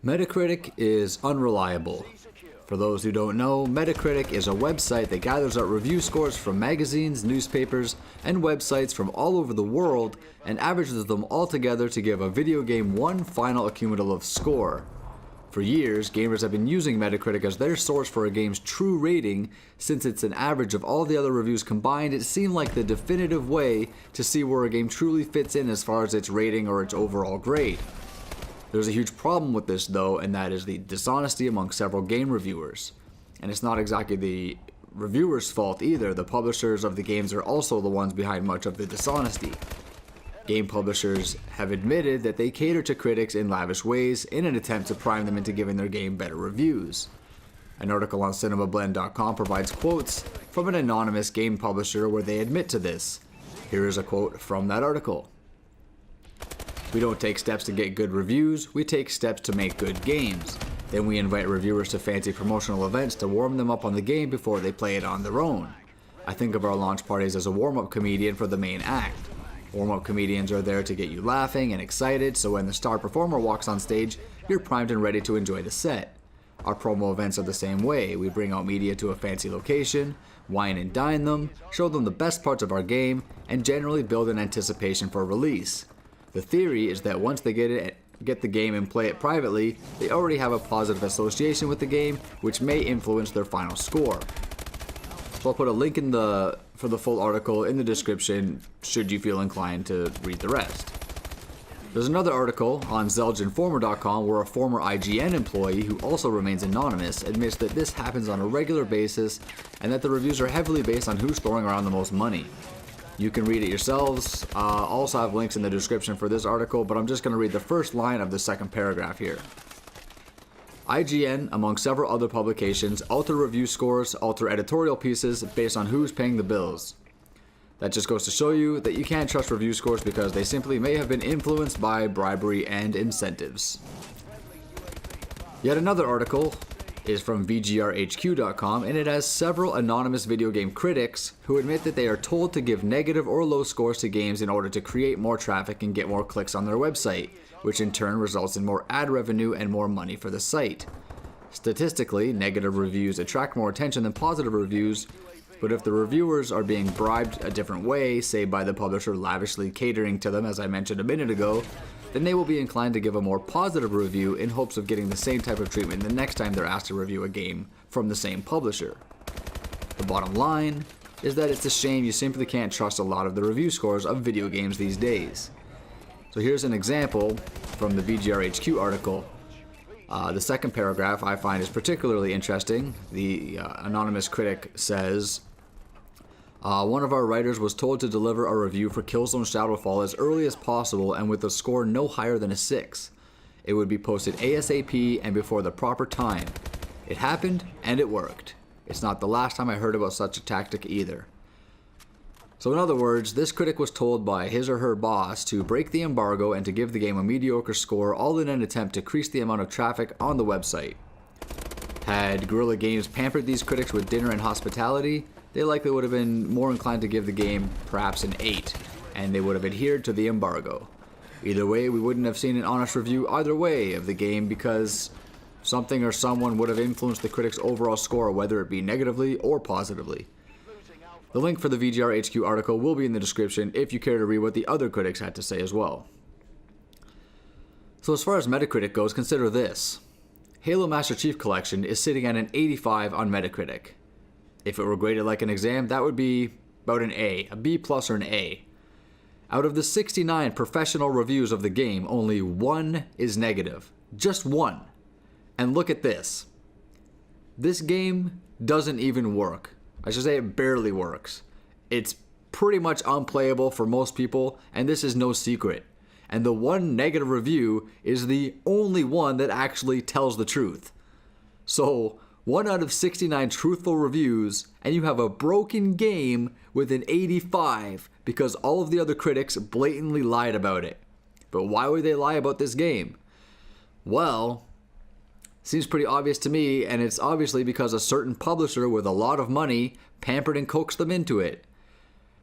Metacritic is unreliable. For those who don't know, Metacritic is a website that gathers up review scores from magazines, newspapers, and websites from all over the world and averages them all together to give a video game one final cumulative score. For years, gamers have been using Metacritic as their source for a game's true rating. Since it's an average of all the other reviews combined, it seemed like the definitive way to see where a game truly fits in as far as its rating or its overall grade. There's a huge problem with this though, and that is the dishonesty among several game reviewers. And it's not exactly the reviewers' fault either. The publishers of the games are also the ones behind much of the dishonesty. Game publishers have admitted that they cater to critics in lavish ways in an attempt to prime them into giving their game better reviews. An article on cinemablend.com provides quotes from an anonymous game publisher where they admit to this. Here is a quote from that article. "We don't take steps to get good reviews, we take steps to make good games. Then we invite reviewers to fancy promotional events to warm them up on the game before they play it on their own. I think of our launch parties as a warm-up comedian for the main act. Warm-up comedians are there to get you laughing and excited, so when the star performer walks on stage, you're primed and ready to enjoy the set. Our promo events are the same way. We bring out media to a fancy location, wine and dine them, show them the best parts of our game, and generally build an anticipation for release. The theory is that once they get the game and play it privately, they already have a positive association with the game, which may influence their final score." So I'll put a link for the full article in the description should you feel inclined to read the rest. There's another article on ZelgeInformer.com where a former IGN employee who also remains anonymous admits that this happens on a regular basis and that the reviews are heavily based on who's throwing around the most money. You can read it yourselves. I'll also have links in the description for this article, but I'm just going to read the first line of the second paragraph here. IGN, among several other publications, alter review scores, alter editorial pieces based on who's paying the bills. That just goes to show you that you can't trust review scores because they simply may have been influenced by bribery and incentives. Yet another article is from VGRHQ.com, and it has several anonymous video game critics who admit that they are told to give negative or low scores to games in order to create more traffic and get more clicks on their website, which in turn results in more ad revenue and more money for the site. Statistically, negative reviews attract more attention than positive reviews, but if the reviewers are being bribed a different way, say by the publisher lavishly catering to them as I mentioned a minute ago, then they will be inclined to give a more positive review in hopes of getting the same type of treatment the next time they're asked to review a game from the same publisher. The bottom line is that it's a shame you simply can't trust a lot of the review scores of video games these days. So here's an example from the VGRHQ article. The second paragraph I find is particularly interesting. The anonymous critic says, "One of our writers was told to deliver a review for Killzone Shadowfall as early as possible and with a score no higher than a 6. It would be posted ASAP and before the proper time. It happened and it worked. It's not the last time I heard about such a tactic either." So in other words, this critic was told by his or her boss to break the embargo and to give the game a mediocre score, all in an attempt to increase the amount of traffic on the website. Had Guerrilla Games pampered these critics with dinner and hospitality, they likely would have been more inclined to give the game perhaps an 8, and they would have adhered to the embargo. Either way, we wouldn't have seen an honest review either way of the game because something or someone would have influenced the critic's overall score, whether it be negatively or positively. The link for the VGRHQ article will be in the description if you care to read what the other critics had to say as well. So as far as Metacritic goes, consider this. Halo Master Chief Collection is sitting at an 85 on Metacritic. If it were graded like an exam, that would be about an A, a B plus or an A. Out of the 69 professional reviews of the game, only one is negative. Just one. And look at this. This game doesn't even work. I should say it barely works. It's pretty much unplayable for most people, and this is no secret. And the one negative review is the only one that actually tells the truth. So, 1 out of 69 truthful reviews, and you have a broken game with an 85 because all of the other critics blatantly lied about it. But why would they lie about this game? Well, seems pretty obvious to me, and it's obviously because a certain publisher with a lot of money pampered and coaxed them into it.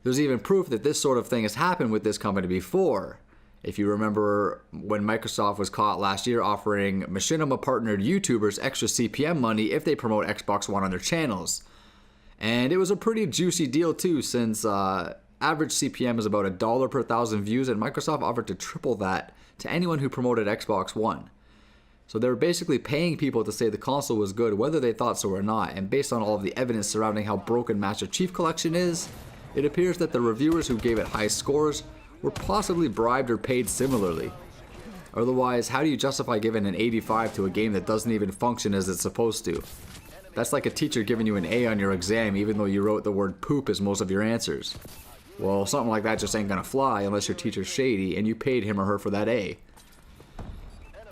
There's even proof that this sort of thing has happened with this company before. If you remember when Microsoft was caught last year offering Machinima partnered YouTubers extra CPM money if they promote Xbox One on their channels. And it was a pretty juicy deal too, since average CPM is about $1 per 1,000 views, and Microsoft offered to triple that to anyone who promoted Xbox One. So they were basically paying people to say the console was good whether they thought so or not, and based on all of the evidence surrounding how broken Master Chief Collection is, it appears that the reviewers who gave it high scores were possibly bribed or paid similarly. Otherwise, how do you justify giving an 85 to a game that doesn't even function as it's supposed to? That's like a teacher giving you an A on your exam even though you wrote the word poop as most of your answers. Well, something like that just ain't gonna fly unless your teacher's shady and you paid him or her for that A.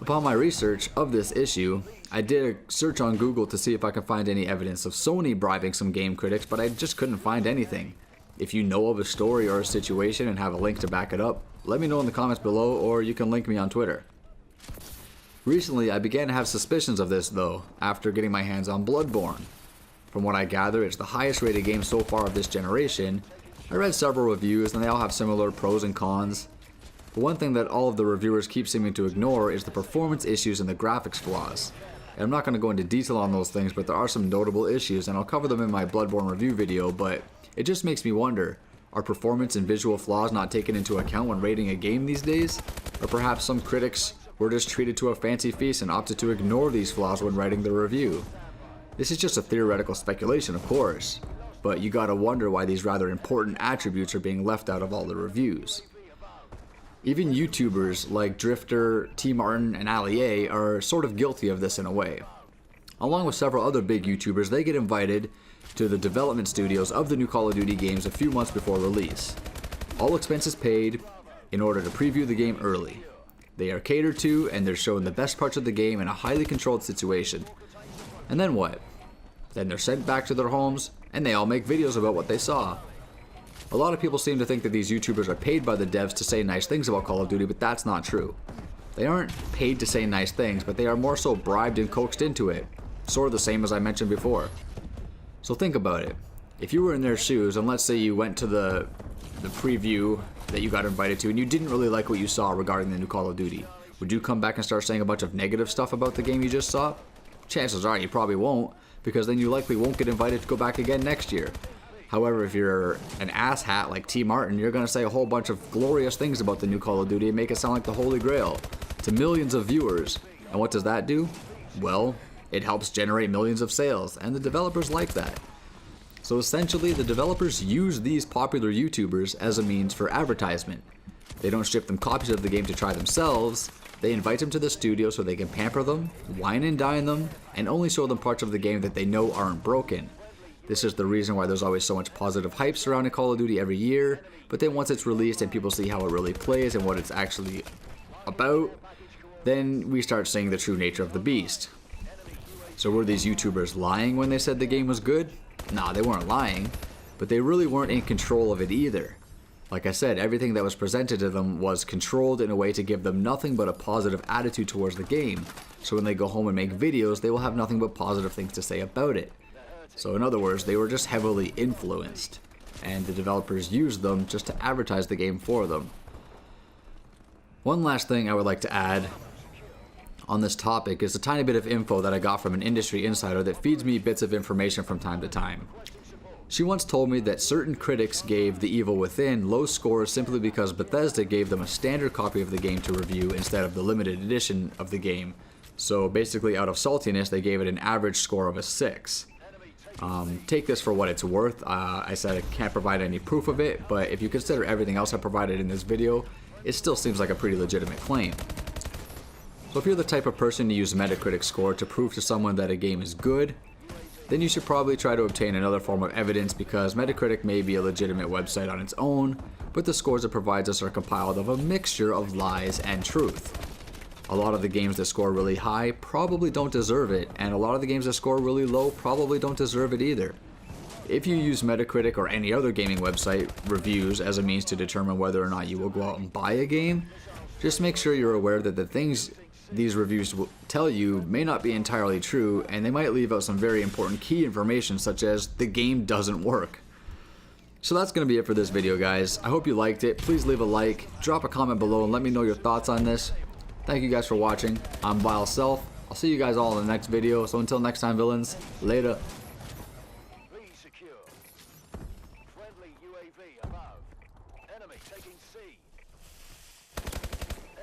Upon my research of this issue, I did a search on Google to see if I could find any evidence of Sony bribing some game critics, but I just couldn't find anything. If you know of a story or a situation and have a link to back it up, let me know in the comments below, or you can link me on Twitter. Recently, I began to have suspicions of this though, after getting my hands on Bloodborne. From what I gather, it's the highest rated game so far of this generation. I read several reviews and they all have similar pros and cons. But one thing that all of the reviewers keep seeming to ignore is the performance issues and the graphics flaws. And I'm not going to go into detail on those things, but there are some notable issues and I'll cover them in my Bloodborne review video, but it just makes me wonder, are performance and visual flaws not taken into account when rating a game these days? Or perhaps some critics were just treated to a fancy feast and opted to ignore these flaws when writing the review. This is just a theoretical speculation, of course, but you gotta wonder why these rather important attributes are being left out of all the reviews. Even YouTubers like Drifter, T. Martin, and Ali A are sort of guilty of this in a way. Along with several other big YouTubers, they get invited to the development studios of the new Call of Duty games a few months before release. All expenses paid in order to preview the game early. They are catered to and they're shown the best parts of the game in a highly controlled situation. And then what? Then they're sent back to their homes and they all make videos about what they saw. A lot of people seem to think that these YouTubers are paid by the devs to say nice things about Call of Duty, but that's not true. They aren't paid to say nice things, but they are more so bribed and coaxed into it. Sort of the same as I mentioned before. So think about it. If you were in their shoes, and let's say you went to the preview that you got invited to and you didn't really like what you saw regarding the new Call of Duty, would you come back and start saying a bunch of negative stuff about the game you just saw? Chances are you probably won't, because then you likely won't get invited to go back again next year. However, if you're an asshat like T. Martin, you're going to say a whole bunch of glorious things about the new Call of Duty and make it sound like the Holy Grail to millions of viewers. And what does that do? Well, it helps generate millions of sales, and the developers like that. So essentially, the developers use these popular YouTubers as a means for advertisement. They don't ship them copies of the game to try themselves. They invite them to the studio so they can pamper them, wine and dine them, and only show them parts of the game that they know aren't broken. This is the reason why there's always so much positive hype surrounding Call of Duty every year, but then once it's released and people see how it really plays and what it's actually about, then we start seeing the true nature of the beast. So were these YouTubers lying when they said the game was good? Nah, they weren't lying, but they really weren't in control of it either. Like I said, everything that was presented to them was controlled in a way to give them nothing but a positive attitude towards the game. So when they go home and make videos, they will have nothing but positive things to say about it. So in other words, they were just heavily influenced, and the developers used them just to advertise the game for them. One last thing I would like to add on this topic is a tiny bit of info that I got from an industry insider that feeds me bits of information from time to time. She once told me that certain critics gave The Evil Within low scores simply because Bethesda gave them a standard copy of the game to review instead of the limited edition of the game. So basically, out of saltiness, they gave it an average score of a 6. Take this for what it's worth. I said I can't provide any proof of it, but if you consider everything else I provided in this video, it still seems like a pretty legitimate claim. So if you're the type of person to use Metacritic score to prove to someone that a game is good, then you should probably try to obtain another form of evidence, because Metacritic may be a legitimate website on its own, but the scores it provides us are compiled of a mixture of lies and truth. A lot of the games that score really high probably don't deserve it, and a lot of the games that score really low probably don't deserve it either. If you use Metacritic or any other gaming website reviews as a means to determine whether or not you will go out and buy a game, just make sure you're aware that the things these reviews will tell you may not be entirely true, and they might leave out some very important key information, such as the game doesn't work. So that's going to be it for this video, guys. I hope you liked it. Please leave a like, drop a comment below, and let me know your thoughts on this. Thank you guys for watching. I'm Vile Self. I'll see you guys all in the next video. So until next time, villains, later. Friendly UAV above. Enemy taking C.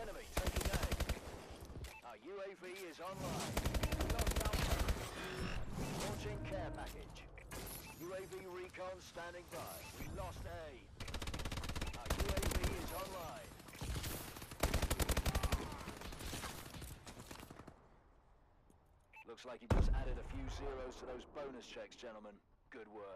Enemy taking A. Our UAV is online. Launching care package. UAV recon standing by. We lost A. Our UAV is online. Looks like you just added a few zeros to those bonus checks, gentlemen. Good work.